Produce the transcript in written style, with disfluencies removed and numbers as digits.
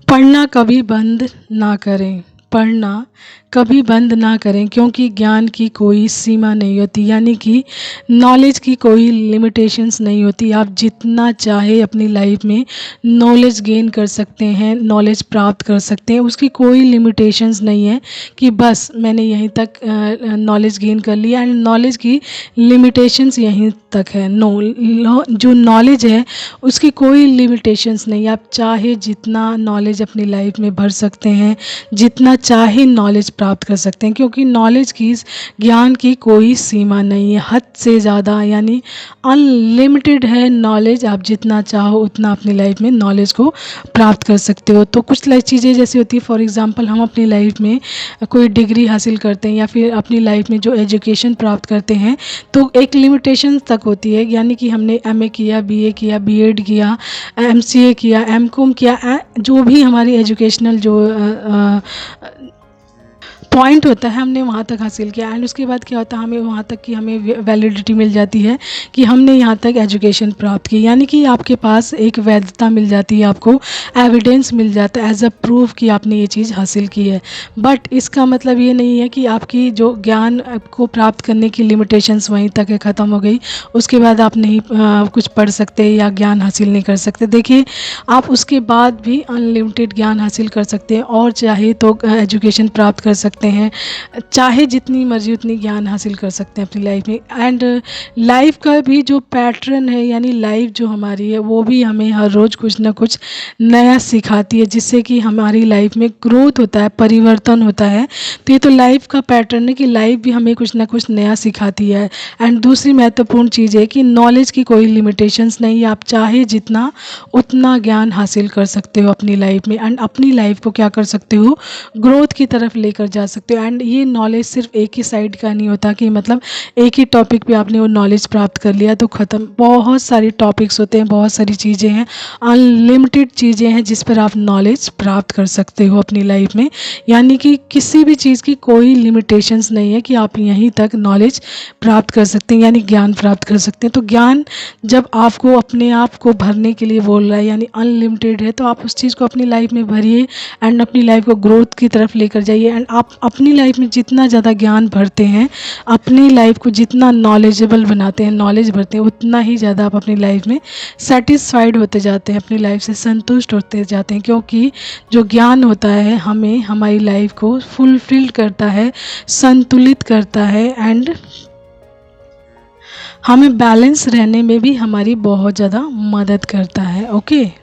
पढ़ना कभी बंद ना करें, पढ़ना कभी बंद ना करें, क्योंकि ज्ञान की कोई सीमा नहीं होती, यानी कि नॉलेज की कोई लिमिटेशंस नहीं होती। आप जितना चाहे अपनी लाइफ में नॉलेज गेन कर सकते हैं, नॉलेज प्राप्त कर सकते हैं, उसकी कोई लिमिटेशंस नहीं है कि बस मैंने यहीं तक नॉलेज गेन कर लिया एंड नॉलेज की लिमिटेशंस यहीं तक है। जो नॉलेज है उसकी कोई लिमिटेशंस नहीं है। आप चाहे जितना नॉलेज अपनी लाइफ में भर सकते हैं, जितना चाहे नॉलेज प्राप्त कर सकते हैं, क्योंकि नॉलेज की, ज्ञान की कोई सीमा नहीं है। हद से ज़्यादा यानी अनलिमिटेड है नॉलेज। आप जितना चाहो उतना अपनी लाइफ में नॉलेज को प्राप्त कर सकते हो। तो कुछ चीज़ें जैसी होती है, फॉर एग्जांपल हम अपनी लाइफ में कोई डिग्री हासिल करते हैं या फिर अपनी लाइफ में जो एजुकेशन प्राप्त करते हैं तो एक लिमिटेशन तक होती है, यानी कि हमने एमए किया, बीए किया, बीएड किया, एमसीए किया, एमकॉम किया, जो भी हमारी एजुकेशनल जो पॉइंट होता है हमने वहाँ तक हासिल किया एंड उसके बाद क्या होता है, हमें वहाँ तक की हमें वैलिडिटी मिल जाती है कि हमने यहाँ तक एजुकेशन प्राप्त की, यानी कि आपके पास एक वैधता मिल जाती है, आपको एविडेंस मिल जाता है एज अ प्रूफ कि आपने ये चीज़ हासिल की है। बट इसका मतलब ये नहीं है कि आपकी जो ज्ञान को प्राप्त करने की लिमिटेशंस वहीं तक है, ख़त्म हो गई, उसके बाद आप नहीं कुछ पढ़ सकते या ज्ञान हासिल नहीं कर सकते। देखिए, आप उसके बाद भी अनलिमिटेड ज्ञान हासिल कर सकते हैं और चाहे तो एजुकेशन प्राप्त कर सकते हैं, चाहे जितनी मर्जी उतनी ज्ञान हासिल कर सकते हैं अपनी लाइफ में। एंड लाइफ का भी जो पैटर्न है, यानी लाइफ जो हमारी है वो भी हमें हर रोज़ कुछ ना कुछ नया सिखाती है, जिससे कि हमारी लाइफ में ग्रोथ होता है, परिवर्तन होता है। तो ये तो लाइफ का पैटर्न है कि लाइफ भी हमें कुछ ना कुछ नया सिखाती है। एंड दूसरी महत्वपूर्ण चीज़ है कि नॉलेज की कोई लिमिटेशंस नहीं है। आप चाहे जितना उतना ज्ञान हासिल कर सकते हो अपनी लाइफ में एंड अपनी लाइफ को क्या कर सकते हो, ग्रोथ की तरफ लेकर जा सकते हो। एंड ये नॉलेज सिर्फ एक ही साइड का नहीं होता कि मतलब एक ही टॉपिक पे आपने वो नॉलेज प्राप्त कर लिया तो ख़त्म। बहुत सारे टॉपिक्स होते हैं, बहुत सारी चीज़ें हैं, अनलिमिटेड चीज़ें हैं जिस पर आप नॉलेज प्राप्त कर सकते हो अपनी लाइफ में, यानी कि किसी भी चीज़ की कोई लिमिटेशंस नहीं है कि आप यहीं तक नॉलेज प्राप्त कर सकते हैं, यानी ज्ञान प्राप्त कर सकते हैं। तो ज्ञान जब आपको अपने आप को भरने के लिए बोल रहा है, यानी अनलिमिटेड है, तो आप उस चीज़ को अपनी लाइफ में भरिए एंड अपनी लाइफ को ग्रोथ की तरफ लेकर जाइए। एंड आप अपनी लाइफ में जितना ज़्यादा ज्ञान भरते हैं, अपनी लाइफ को जितना नॉलेजेबल बनाते हैं, नॉलेज भरते हैं, उतना ही ज़्यादा आप अपनी लाइफ में सेटिस्फाइड होते जाते हैं, अपनी लाइफ से संतुष्ट होते जाते हैं, क्योंकि जो ज्ञान होता है हमें हमारी लाइफ को फुलफिल करता है, संतुलित करता है एंड हमें बैलेंस रहने में भी हमारी बहुत ज़्यादा मदद करता है। ओके।